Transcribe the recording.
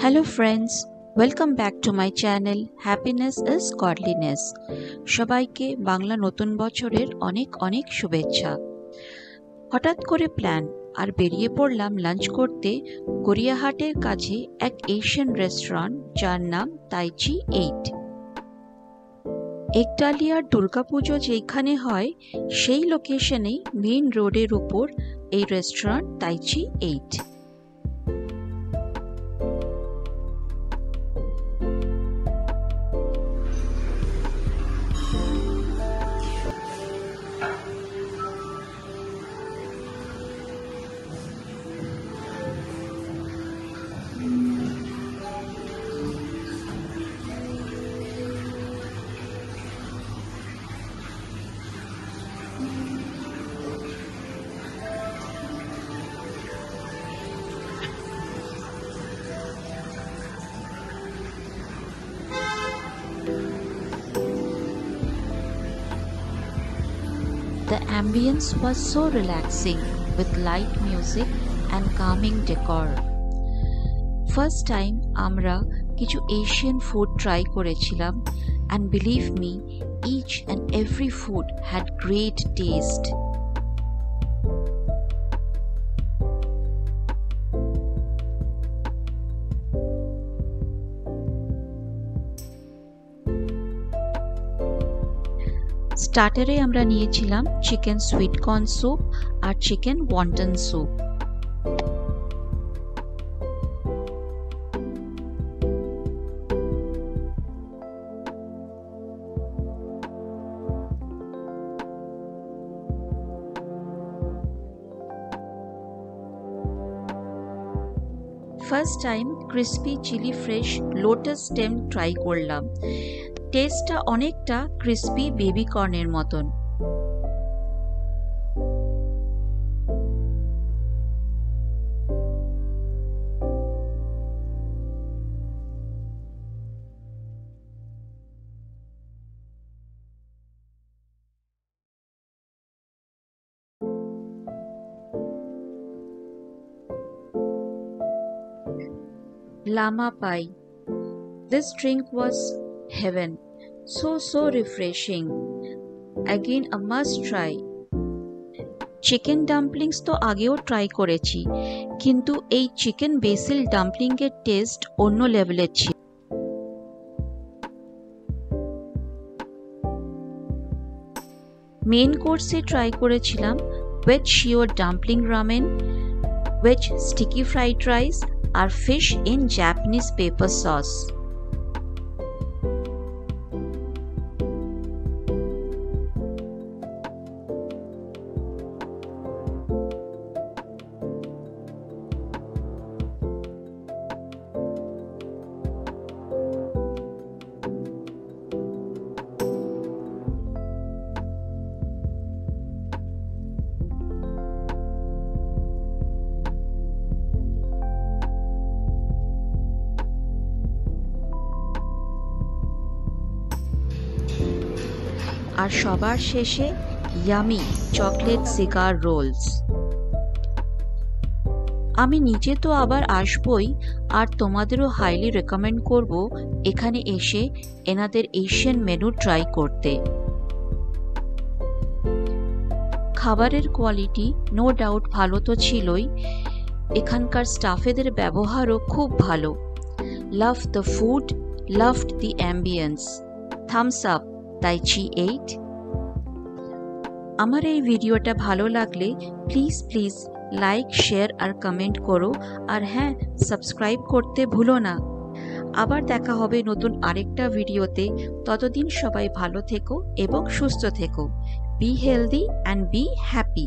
Hello friends, welcome back to my channel Happiness is Godliness. সবাইকে বাংলা নতুন বছরের অনেক অনেক শুভেচ্ছা। হঠাৎ করে প্ল্যান আর বেরিয়ে পড়লাম লাঞ্চ করতে গড়িয়াহাটের কাছে এক এশিয়ান রেস্টুরেন্ট যার নাম তাইচি 8। একডালিয়ার দুর্গাপুজো যেখানে হয় সেই লোকেশনেই মেইন রোডের উপর এই restaurant tai chi 8। The ambience was so relaxing with light music and calming decor. First time আমরা কিছু Asian food try করেছিলাম and believe me, each and every food had great taste. স্টার্টারে আমরা নিয়েছিলাম চিকেন সুইট কর্ন স্যুপ আর chicken wonton soup. First time crispy chilli fresh lotus stem try করলাম। টেস্টটা অনেকটা ক্রিসপি বেবি কর্নের মতন। Lama Pai. This drink was heaven. So refreshing. Again a must try. Chicken dumplings তো আগেও try করেছি, কিন্তু এই চিকেন বেসিল ডাম্পলিং এর টেস্ট অন্য লেভেলের ছিল। মেইন কোর্সে ট্রাই করেছিলাম veg sure dumpling ramen, veg sticky fried rice আর fish in Japanese pepper sauce. আর সবার শেষে ইয়ামি চকলেট সিগার রোলস। আমি নিজে তো আবার আসবই, আর তোমাদেরও হাইলি রেকমেন্ড করব এখানে এসে এনাদের এশিয়ান মেনু ট্রাই করতে। খাবারের কোয়ালিটি নো ডাউট ভালো তো ছিলই, এখানকার স্টাফেদের ব্যবহারও খুব ভালো। Love the food, loved the ambience. Thumbs up তাইচি 8। আমার এই ভিডিওটা ভালো লাগলে প্লিজ লাইক শেয়ার আর কমেন্ট করো, আর হ্যাঁ, সাবস্ক্রাইব করতে ভুলো না। আবার দেখা হবে নতুন আরেকটা ভিডিওতে। ততদিন সবাই ভালো থেকো এবং সুস্থ থেকো। Be healthy and be happy.